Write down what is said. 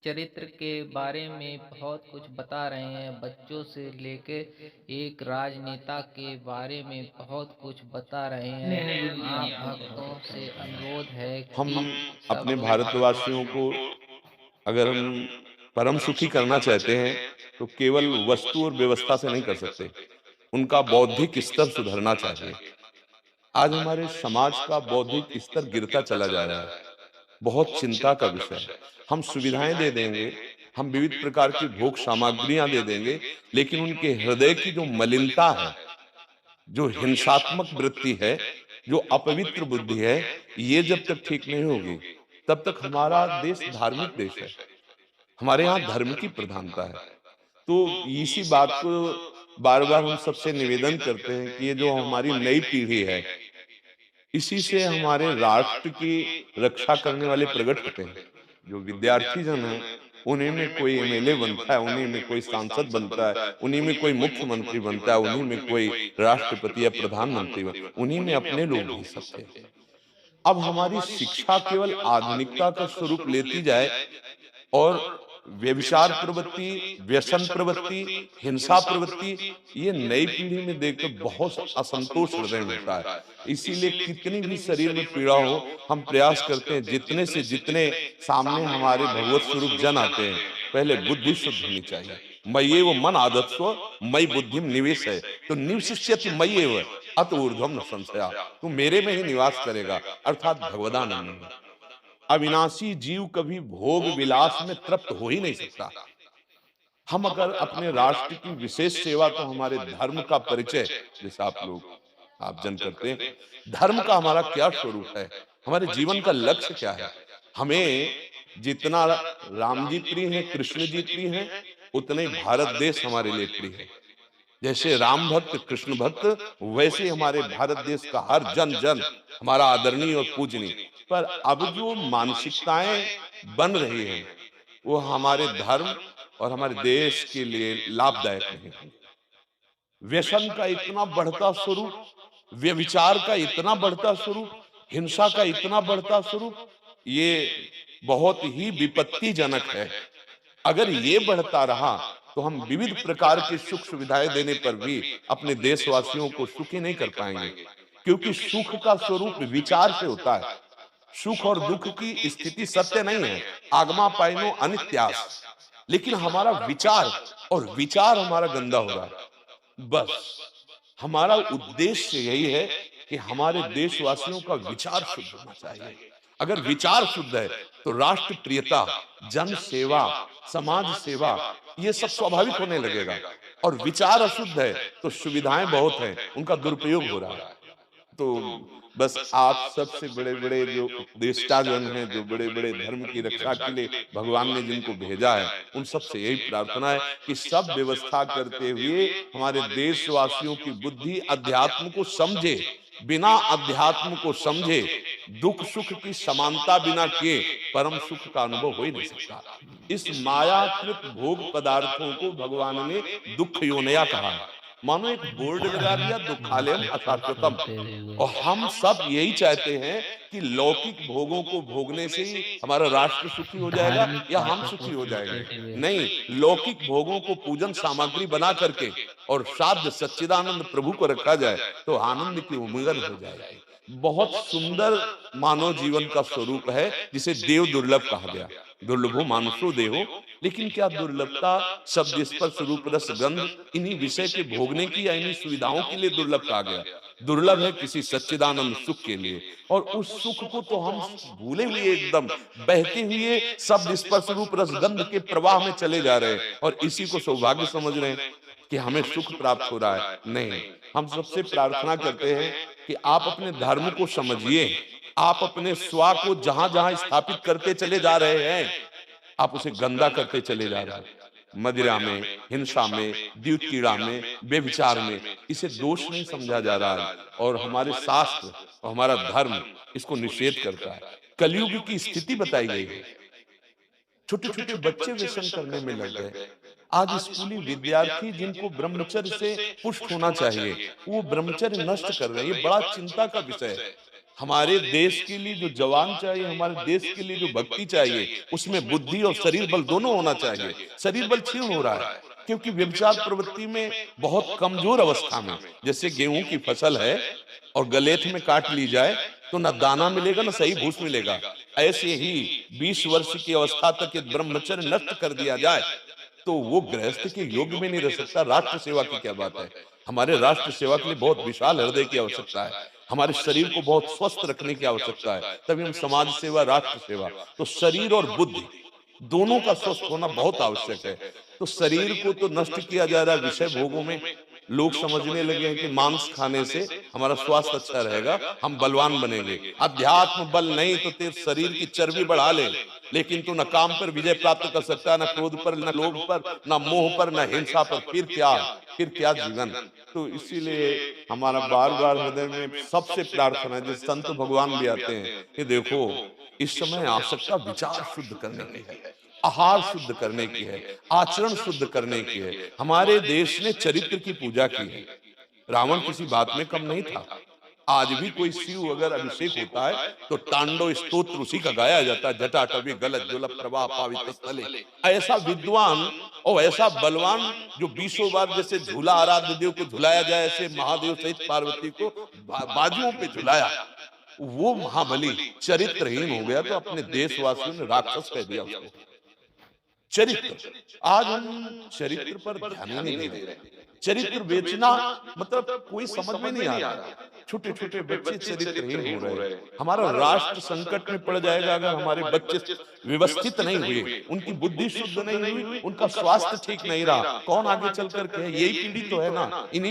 चरित्र के बारे में बहुत कुछ बता रहे हैं, बच्चों से लेके एक राजनेता के बारे में बहुत कुछ बता रहे हैं। आप भक्तों से अनुरोध है हम कि सब अपने लोग भारतवासियों को अगर हम परम सुखी करना चाहते हैं, तो केवल वस्तु और व्यवस्था से नहीं कर सकते। उनका बौद्धिक स्तर सुधरना चाहिए। आज हमारे समाज का बौद्धिक स्तर गिरता चला जा रहा है। बहुत चिंता का विषय है। हम सुविधाएं दे देंगे, हम विविध प्रकार की भोग सामग्रियां दे देंगे, लेकिन उनके हृदय की जो मलिनता है, जो हिंसात्मक वृत्ति है, जो अपवित्र बुद्धि है, ये जब तक ठीक नहीं होगी, तब तक हमारा देश धार्मिक देश है। हमारे यहाँ धर्म की प्रधानता है। तो इसी बात को बार-बार हम सबसे निवेदन करते हैं कि ये जो हमारी नई पीढ़ी है, इसी से हमारे राष्ट्र की रक्षा करने वाले प्रकट होते हैं। जो विद्यार्थी जन हैं, उन्हीं में कोई एमएलए बनता है, उन्हीं में कोई सांसद बनता है, उन्हीं में कोई मुख्यमंत्री बनता है, उन्हीं में कोई राष्ट्रपति या प्रधानमंत्री उन्हीं में अपने लोग भी सब थे। अब हमारी शिक्षा केवल आधुनिकता का स्वरूप लेती जाए और व्यभिचार प्रवृत्ति, व्यसन प्रवृत्ति, हिंसा प्रवृत्ति, ये नई पीढ़ी में देखकर बहुत असंतोष हृदय में होता है। इसीलिए कितनी भी शरीर में पीड़ा हो, हम प्रयास करते हैं जितने से जितने सामने हमारे भगवत स्वरूप जन आते हैं, पहले बुद्धि शुद्ध होनी चाहिए। मय्येव मन आदत्स्व मयि बुद्धिम निवेशय, तो निवसिष्यति मय्येव अत ऊर्ध्वम न संशया, तू मेरे में ही निवास करेगा, अर्थात भगवदानंद में। अविनाशी जीव कभी भोग विलास में तृप्त हो ही नहीं सकता। हम अगर अपने राष्ट्र की विशेष सेवा, तो हमारे धर्म का परिचय, जैसे आप जन करते हैं, धर्म का हमारा क्या स्वरूप है, हमारे जीवन का लक्ष्य क्या है। हमें जितना राम जी प्रिय हैं, कृष्ण जी प्रिय हैं, उतने ही भारत देश हमारे लिए प्रिय है। जैसे राम भक्त, कृष्ण भक्त, वैसे ही हमारे भारत देश का हर जन जन हमारा आदरणीय और पूजनीय। पर अब जो मानसिकताएं बन रही हैं, वो हमारे धर्म और हमारे देश के लिए लाभदायक नहीं होंगी। व्यसन का इतना बढ़ता स्वरूप, व्यभिचार का इतना बढ़ता स्वरूप, हिंसा का इतना बढ़ता स्वरूप, ये बहुत ही विपत्तिजनक है। अगर ये बढ़ता रहा, तो हम विविध प्रकार की सुख सुविधाएं देने पर भी अपने देशवासियों को सुखी नहीं कर पाएंगे, क्योंकि सुख का स्वरूप विचार से होता है। सुख और दुख की स्थिति सत्य नहीं है, आगमा पाइनो अनित्यास, लेकिन हमारा विचार, और विचार हमारा गंदा हो रहा है। बस हमारा उद्देश्य यही है कि हमारे देशवासियों का विचार शुद्ध होना चाहिए। अगर विचार शुद्ध है, तो राष्ट्र प्रियता, जन सेवा, समाज सेवा, ये सब स्वाभाविक होने लगेगा। और विचार अशुद्ध है, तो सुविधाएं बहुत हैं, उनका दुरुपयोग हो रहा है। तो बस आप सबसे बड़े-बड़े जो उपदेष्टा जन हैं, जो बड़े-बड़े धर्म की रक्षा के लिए भगवान ने जिनको भेजा है, उन सबसे यही प्रार्थना है कि सब व्यवस्था करते हुए हमारे देशवासियों की बुद्धि अध्यात्म को समझे। बिना अध्यात्म को समझे, दुख सुख की समानता बिना किए परम सुख का अनुभव हो ही नहीं सकता। इस मायाकृत भोग पदार्थों को भगवान ने दुख योनया कहा है। मानो एक बोर्ड लगा दिया, दुखालयम अशाश्वतम। और हम सब यही चाहते हैं कि लौकिक भोगों को भोगने से ही हमारा राष्ट्र सुखी हो जाएगा धार्मिक या हम बातों को सुखी हो जाएंगे। सुनते हुए नहीं, लौकिक भोगों को पूजन सामग्री बना करके और साध्य सच्चिदानंद प्रभु को रखा जाए, तो आनंद की उमंगन हो जाएगी। बहुत सुंदर मानव जीवन का स्वरूप है, जिसे देव दुर्लभ कहा गया। दुर्लभो मानुषो देहो, लेकिन क्या दुर्लभता शब्द स्पर्श रूप रस गंध इन्हीं विषय के भोगने की या इन्हीं सुविधाओं के लिए दुर्लभ कहा गया? दुर्लभ है किसी सच्चिदानंद सुख के लिए। और उस सुख को तो हम भूले हुए एकदम बहते हुए शब्द स्पर्श रूप रसगंध के प्रवाह में चले जा रहे हैं, और इसी को सौभाग्य समझ रहे हैं कि हमें सुख प्राप्त हो रहा है। नहीं, हम सबसे प्रार्थना करते हैं कि आप अपने धर्म को समझिए। आप अपने स्वा को जहां जहां स्थापित करते चले जा रहे हैं, आप उसे गंदा करते चले जा रहे हैं। मदिरा में, हिंसा में, द्युतीड़ा में, व्यभिचार में, इसे दोष नहीं समझा जा रहा है। और हमारे शास्त्र और हमारा धर्म इसको निषेध करता है। कलयुग की स्थिति बताई गई है। छोटे छोटे बच्चे व्यसन करने में लग गए। आज स्कूली विद्यार्थी जिनको ब्रह्मचर्य से पुष्ट होना चाहिए, वो ब्रह्मचर्य नष्ट कर रहे हैं। ये बड़ा चिंता का विषय है। हमारे देश के लिए जो जवान चाहिए, हमारे देश के लिए जो भक्ति चाहिए, उसमें बुद्धि और शरीर बल दोनों होना चाहिए। शरीर बल क्षीण हो रहा है क्योंकि व्यभिचार प्रवृत्ति में बहुत कमजोर अवस्था में, जैसे गेहूं की फसल है और गलेथ में काट ली जाए तो न दाना मिलेगा न सही भूस मिलेगा। ऐसे ही 20 वर्ष की अवस्था तक यदि ब्रह्मचर्य नष्ट कर दिया जाए तो वो गृहस्थ के योग में नहीं रह सकता। राष्ट्र सेवा की क्या बात है। हमारे राष्ट्र सेवा के लिए बहुत विशाल हृदय की आवश्यकता है। हमारे शरीर को बहुत स्वस्थ रखने की आवश्यकता है, तभी हम समाज सेवा, राष्ट्र सेवा। तो शरीर और बुद्धि दोनों का स्वस्थ होना बहुत आवश्यक है। तो शरीर को तो नष्ट किया जा रहा है विषय भोगों में। लोग समझने लगे हैं कि मांस खाने से हमारा स्वास्थ्य अच्छा रहेगा, हम बलवान बनेंगे। अध्यात्म बल नहीं तो तेरे शरीर की चर्बी बढ़ा ले, लेकिन तू न काम पर विजय प्राप्त कर सकता, न क्रोध पर, न लोभ पर, न मोह पर, न हिंसा पर। फिर क्या जीवन। तो इसीलिए हमारा बार बार हृदय में सबसे प्रार्थना है, जिस संत भगवान भी आते हैं कि देखो इस समय आवश्यकता विचार शुद्ध करने की है, आहार शुद्ध करने की है, आचरण शुद्ध करने की है। हमारे देश ने चरित्र की पूजा की है। रावण किसी बात में कम नहीं था। आज भी कोई शिव अगर अभिषेक होता है तो तांडव स्तोत्र उसी का गाया जाता है। जटाटवी गलत ज्वलत प्रभा पावित स्थले। ऐसा विद्वान और ऐसा बलवान जो 20 बार जैसे झूला आराध्य देव को झुलाया जाए, ऐसे महादेव सहित पार्वती को बाजुओं पे झुलाया, वो महाबली चरित्रहीन हो गया तो अपने देशवासियों ने राक्षस कह दिया उसको। चरित्र, आज हम चरित्र पर ध्यान ही नहीं दे रहे। चरित्र बेचना मतलब कोई समझ में नहीं आ रहा। छोटे छोटे बच्चे चरित्रहीन हो रहे हैं। हमारा राष्ट्र संकट में पड़ जाएगा अगर हमारे बच्चे व्यवस्थित नहीं हुए, उनकी बुद्धि शुद्ध नहीं हुई, उनका स्वास्थ्य ठीक नहीं रहा। कौन आगे चल कर के, यही पीढ़ी तो है ना। इन्हीं